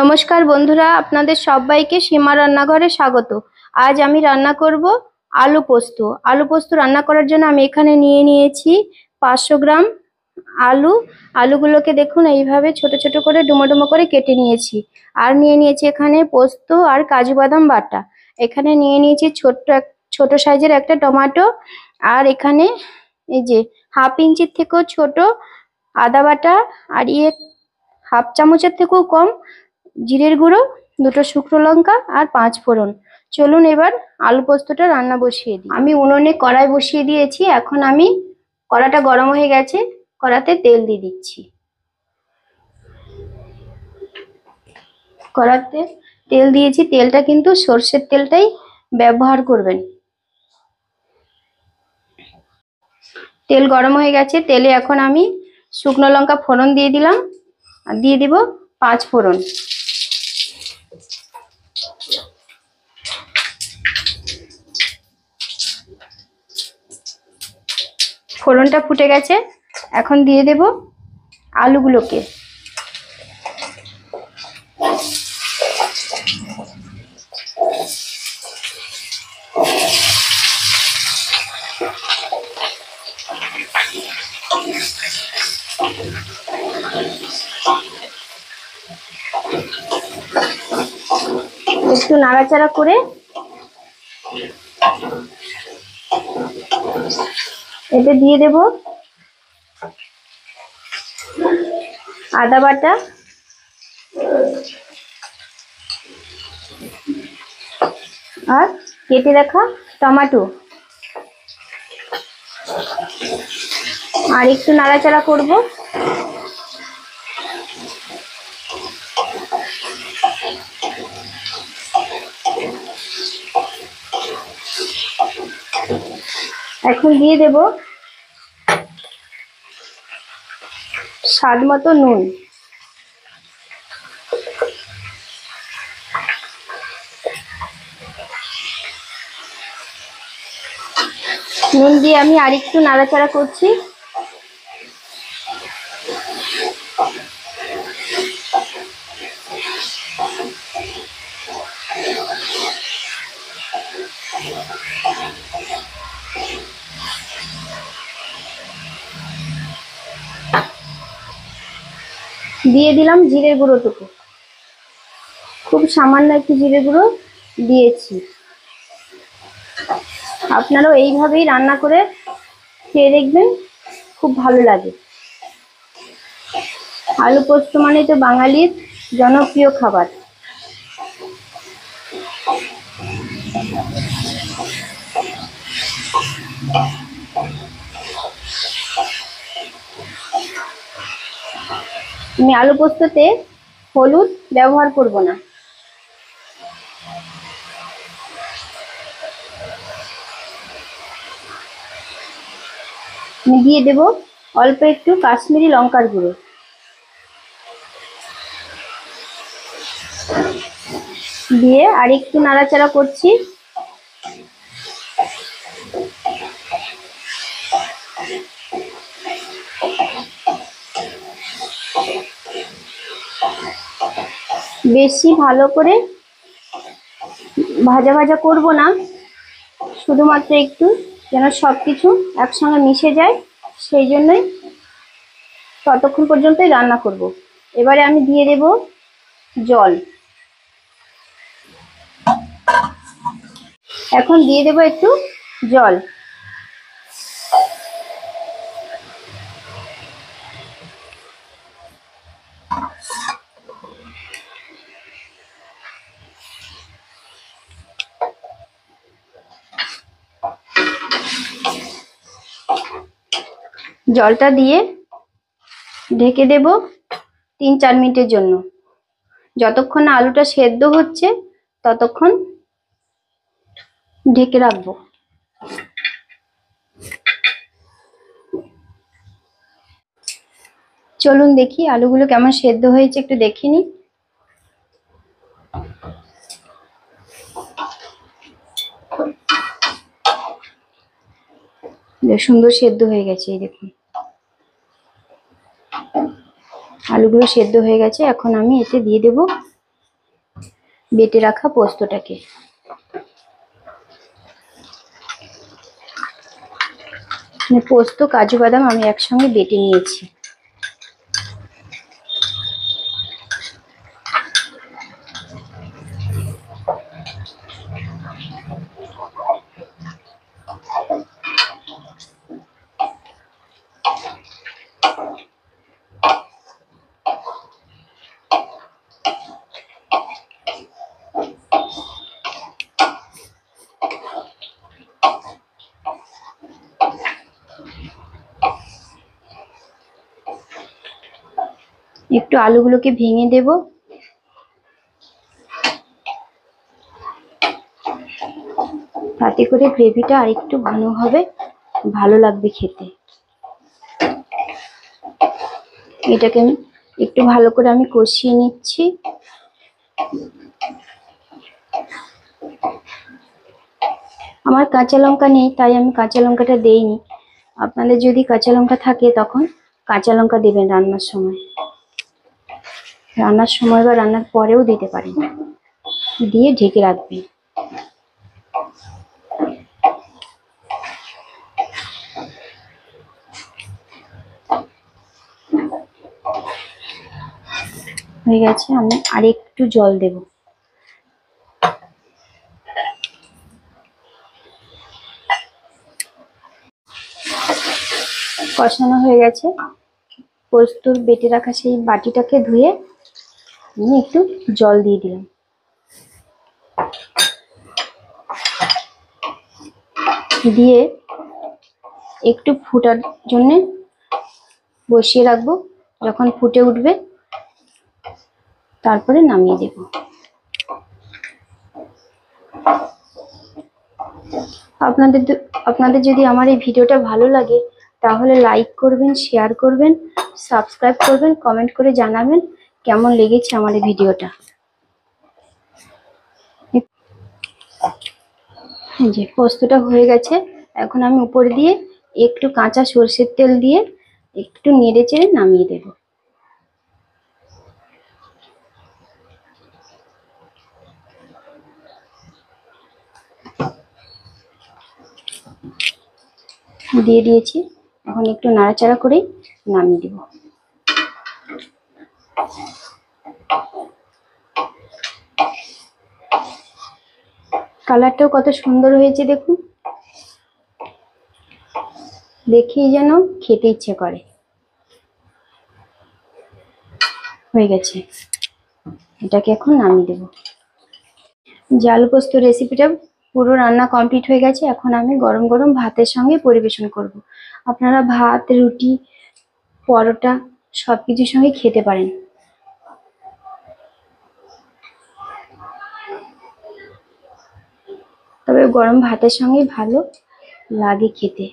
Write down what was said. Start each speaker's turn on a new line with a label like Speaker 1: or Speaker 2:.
Speaker 1: নমস্কার বন্ধুরা, আপনাদের সবাইকে সীমা রান্নাঘরে স্বাগত। আজ আমি রান্না করব আলু পোস্ত। আলু পোস্ত রান্না করার জন্য আমি এখানে নিয়ে নিয়েছি 500 গ্রাম আলু। আলুগুলোকে দেখুন এইভাবে ছোট ছোট করে ডুমো ডুমো করে কেটে নিয়েছি। আর নিয়ে নিয়েছি এখানে পোস্ত আর কাজু বাদাম বাটা। এখানে নিয়ে নিয়েছি ছোট সাইজের একটা টমেটো। আর এখানে এই যে হাফ ইঞ্চির থেকেও ছোট আদা বাটা। আর হাফ চামচের থেকেও কম জিরের গুঁড়ো, দুটো শুকনো লঙ্কা আর 5 ফোড়ন। চলুন এবার আলু পোস্তটা রান্না বসিয়ে দিই। আমি উনুনে কড়াই বসিয়ে দিয়েছি। এখন আমি কড়াটা গরম হয়ে গেছে, কড়াতে তেল দিয়ে দিচ্ছি। কড়াতে তেল দিয়েছি, তেলটা কিন্তু সর্ষের তেলটাই ব্যবহার করবেন। তেল গরম হয়ে গেছে, তেলে এখন আমি শুকনো লঙ্কা ফোড়ন দিয়ে দিলাম আর দিয়ে দিব 5 ফোড়ন। ফোড়নটা ফুটে গেছে, এখন দিয়ে দেব আলুগুলোকে। একটু নাড়াচাড়া করে এতে দিয়ে দেব আদা বাটা আর কেটে রাখা টমেটো। আর একটু নাড়াচাড়া করব। এখন দিয়ে দেব স্বাদ মতো নুন। নুন দিয়ে আমি আরেকটু নাড়াচাড়া করছি। দিয়ে দিলাম জিরের গুঁড়োটুকু, খুব সামান্য একটু জিরে গুঁড়ো দিয়েছি। আপনারাও এইভাবেই রান্না করে খেয়ে দেখবেন, খুব ভালো লাগে। আলু পোস্ত মানে তো বাঙালির জনপ্রিয় খাবার। আমি আলু পোস্ততে হলুদ ব্যবহার করব না। আমি দিয়ে দেব অল্প একটু কাশ্মীরি লঙ্কার গুঁড়ো। দিয়ে আর একটু নাড়াচাড়া করছি। বেশি ভালো করে ভাজা ভাজা করব না, শুধুমাত্র একটু যেন সবকিছু একসঙ্গে মিশে যায়, সেই জন্যই ততক্ষণ পর্যন্তই রান্না করব। এবারে আমি দিয়ে দেব জল। এখন দিয়ে দেব একটু জল। জলটা দিয়ে ঢেকে দেব 3-4 মিনিটের জন্য। যতক্ষণ না আলুটা সেদ্ধ হচ্ছে ততক্ষণ ঢেকে রাখবো। চলুন দেখি আলুগুলো কেমন সেদ্ধ হয়েছে, একটু দেখে নিই। সুন্দর সেদ্ধ হয়ে গেছে, এই দেখুন আলুগুলো সেদ্ধ হয়ে গেছে। এখন আমি এতে দিয়ে দেব বেটে রাখা পোস্তটাকে। পোস্ত কাজু বাদাম আমি একসঙ্গে বেটে নিয়েছি। একটু আলুগুলোকে ভেঙে দেব। তাতে করে গ্রেভিটা আরেকটু ঘন হবে, ভালো লাগবে খেতে। এটাকে একটু ভালো করে আমি কষিয়ে নিচ্ছি। আমার কাঁচা লঙ্কা নেই, তাই আমি কাঁচা লঙ্কাটা দেইনি। আপনাদের যদি কাঁচা লঙ্কা থাকে তখন কাঁচা লঙ্কা দেবেন রান্নার সময়। রান্নার সময় বা রান্নার পরেও দিতে পারেন। দিয়ে ঢেকে রাখবেন। হয়ে গেছে, আমি আরেকটু জল দেব। কষানো হয়ে গেছে। পোস্তর বেটে রাখা সেই বাটিটাকে ধুয়ে আমি একটু জল দিয়ে দিলাম। দিয়ে একটু ফোটার জন্য বসিয়ে রাখবো। যখন ফুটে উঠবে তারপরে নামিয়ে দেব। আপনাদের যদি আমার এই ভিডিওটা ভালো লাগে তাহলে লাইক করবেন, শেয়ার করবেন, সাবস্ক্রাইব করবেন, কমেন্ট করে জানাবেন কেমন লেগেছে আমার এই ভিডিওটা। এই যে পোস্তটা হয়ে গেছে। এখন আমি উপর দিয়ে একটু কাঁচা সরষের তেল দিয়ে একটু নেড়ে চেড়ে নামিয়ে দেব। দিয়ে দিয়েছি, এখন একটু নাড়াচাড়া করেই নামিয়ে দেব। কালারটাও কত সুন্দর হয়েছে দেখুন, দেখেই যেন খেতে ইচ্ছে করে। হয়ে গেছে, এটাকে এখন নামিয়ে দেব। জাল পোস্ত রেসিপিটা পুরো রান্না কমপ্লিট হয়ে গেছে। এখন আমি গরম গরম ভাতের সঙ্গে পরিবেশন করব। আপনারা ভাত, রুটি, পরোটা সবকিছুর সঙ্গে খেতে পারেন। তবে গরম ভাতের সঙ্গে ভালো লাগে খেতে।